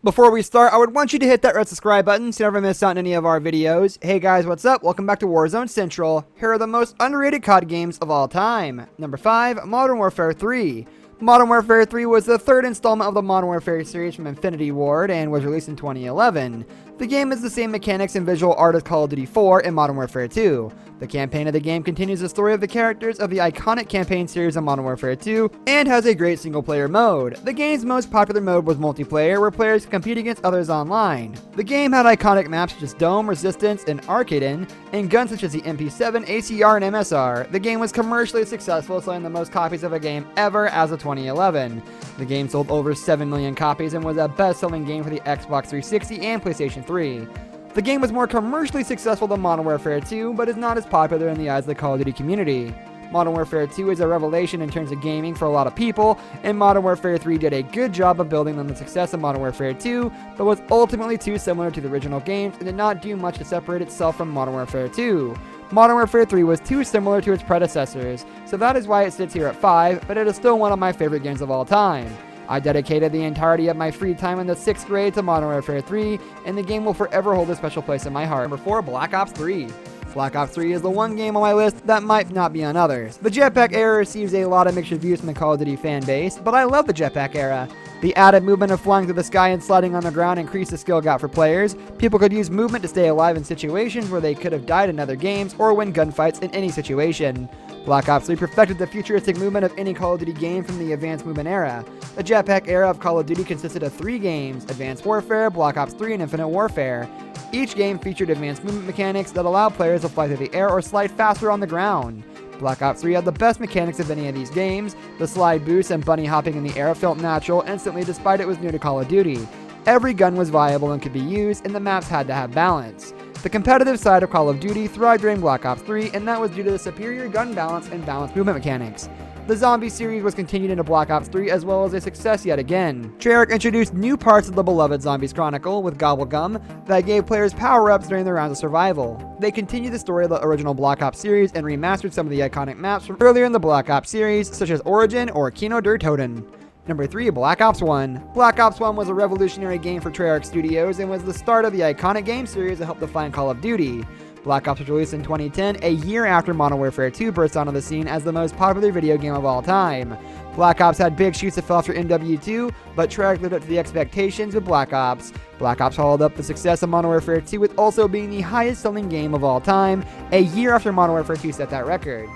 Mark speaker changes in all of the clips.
Speaker 1: Before we start, I would want you to hit that red subscribe button so you never miss out on any of our videos. Hey guys, what's up? Welcome back to Warzone Central. Here are the most underrated COD games of all time. Number 5, Modern Warfare 3. Modern Warfare 3 was the third installment of the Modern Warfare series from Infinity Ward and was released in 2011. The game is the same mechanics and visual art as Call of Duty 4 and Modern Warfare 2. The campaign of the game continues the story of the characters of the iconic campaign series of Modern Warfare 2 and has a great single-player mode. The game's most popular mode was multiplayer, where players could compete against others online. The game had iconic maps such as Dome, Resistance, and Arcaden, and guns such as the MP7, ACR, and MSR. The game was commercially successful, selling the most copies of a game ever as of 2011. The game sold over 7 million copies and was a best-selling game for the Xbox 360 and PlayStation 3. The game was more commercially successful than Modern Warfare 2, but is not as popular in the eyes of the Call of Duty community. Modern Warfare 2 is a revelation in terms of gaming for a lot of people, and Modern Warfare 3 did a good job of building on the success of Modern Warfare 2, but was ultimately too similar to the original games and did not do much to separate itself from Modern Warfare 2. Modern Warfare 3 was too similar to its predecessors, so that is why it sits here at 5, but it is still one of my favorite games of all time. I dedicated the entirety of my free time in the 6th grade to Modern Warfare 3, and the game will forever hold a special place in my heart. Number 4, Black Ops 3. Black Ops 3 is the one game on my list that might not be on others. The jetpack era receives a lot of mixed reviews from the Call of Duty fan base, but I love the jetpack era. The added movement of flying through the sky and sliding on the ground increased the skill gap for players. People could use movement to stay alive in situations where they could have died in other games or win gunfights in any situation. Black Ops 3 perfected the futuristic movement of any Call of Duty game from the Advanced Movement era. The jetpack era of Call of Duty consisted of 3 games: Advanced Warfare, Black Ops 3, and Infinite Warfare. Each game featured advanced movement mechanics that allowed players to fly through the air or slide faster on the ground. Black Ops 3 had the best mechanics of any of these games. The slide boost and bunny hopping in the air felt natural instantly despite it was new to Call of Duty. Every gun was viable and could be used, and the maps had to have balance. The competitive side of Call of Duty thrived during Black Ops 3, and that was due to the superior gun balance and balanced movement mechanics. The zombie series was continued into Black Ops 3 as well as a success yet again. Treyarch introduced new parts of the beloved Zombies Chronicle with Gobblegum that gave players power-ups during their rounds of survival. They continued the story of the original Black Ops series and remastered some of the iconic maps from earlier in the Black Ops series, such as Origin or Kino der Toten. Number 3, Black Ops 1. Black Ops 1 was a revolutionary game for Treyarch Studios and was the start of the iconic game series that helped define Call of Duty. Black Ops was released in 2010, a year after Modern Warfare 2 burst onto the scene as the most popular video game of all time. Black Ops had big shoots that fell after MW2, but Treyarch lived up to the expectations with Black Ops. Black Ops followed up the success of Modern Warfare 2 with also being the highest selling game of all time, a year after Modern Warfare 2 set that record.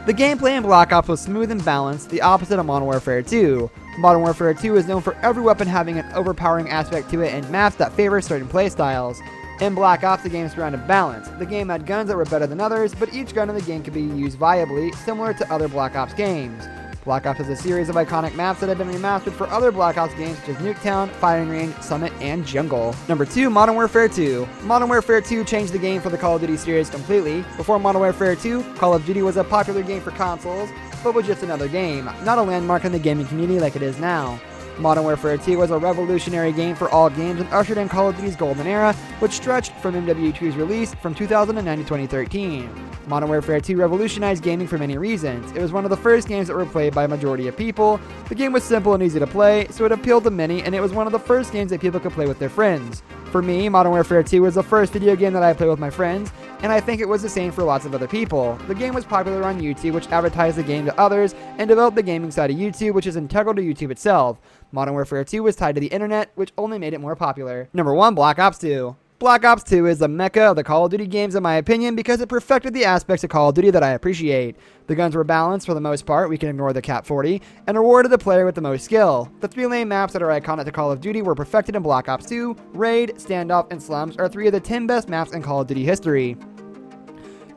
Speaker 1: The gameplay in Black Ops was smooth and balanced, the opposite of Modern Warfare 2. Modern Warfare 2 is known for every weapon having an overpowering aspect to it and maps that favor certain playstyles. In Black Ops, the game surrounded balance. The game had guns that were better than others, but each gun in the game could be used viably, similar to other Black Ops games. Black Ops has a series of iconic maps that have been remastered for other Black Ops games such as Nuketown, Firing Range, Summit, and Jungle. Number 2, Modern Warfare 2. Modern Warfare 2 changed the game for the Call of Duty series completely. Before Modern Warfare 2, Call of Duty was a popular game for consoles, but was just another game, not a landmark in the gaming community like it is now. Modern Warfare 2 was a revolutionary game for all games and ushered in Call of Duty's golden era, which stretched from MW2's release from 2009 to 2013. Modern Warfare 2 revolutionized gaming for many reasons. It was one of the first games that were played by a majority of people. The game was simple and easy to play, so it appealed to many, and it was one of the first games that people could play with their friends. For me, Modern Warfare 2 was the first video game that I played with my friends, and I think it was the same for lots of other people. The game was popular on YouTube, which advertised the game to others, and developed the gaming side of YouTube, which is integral to YouTube itself. Modern Warfare 2 was tied to the internet, which only made it more popular. Number 1, Black Ops 2. Black Ops 2 is the mecca of the Call of Duty games in my opinion because it perfected the aspects of Call of Duty that I appreciate. The guns were balanced for the most part, we can ignore the Cap 40, and rewarded the player with the most skill. The 3-lane maps that are iconic to Call of Duty were perfected in Black Ops 2. Raid, Standoff, and Slums are 3 of the 10 best maps in Call of Duty history.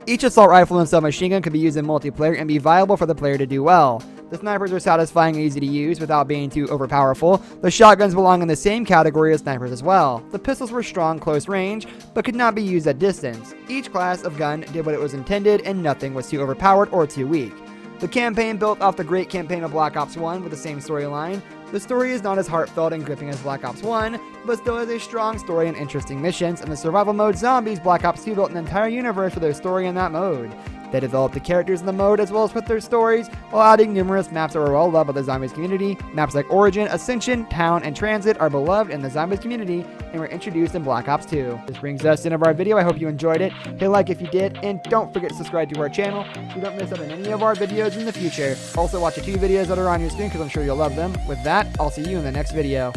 Speaker 1: Each assault rifle and submachine gun could be used in multiplayer and be viable for the player to do well. The snipers are satisfying and easy to use without being too overpowerful. The shotguns belong in the same category as snipers as well. The pistols were strong close range, but could not be used at distance. Each class of gun did what it was intended, and nothing was too overpowered or too weak. The campaign built off the great campaign of Black Ops 1 with the same storyline. The story is not as heartfelt and gripping as Black Ops 1, but still has a strong story and interesting missions, and the survival mode Zombies Black Ops 2 built an entire universe for their story in that mode. They developed the characters in the mode as well as with their stories, while adding numerous maps that were well loved by the Zombies community. Maps like Origin, Ascension, Town, and Transit are beloved in the Zombies community and were introduced in Black Ops 2. This brings us to the end of our video. I hope you enjoyed it. Hit a like if you did, and don't forget to subscribe to our channel so you don't miss out on any of our videos in the future. Also, watch the 2 videos that are on your screen because I'm sure you'll love them. With that, I'll see you in the next video.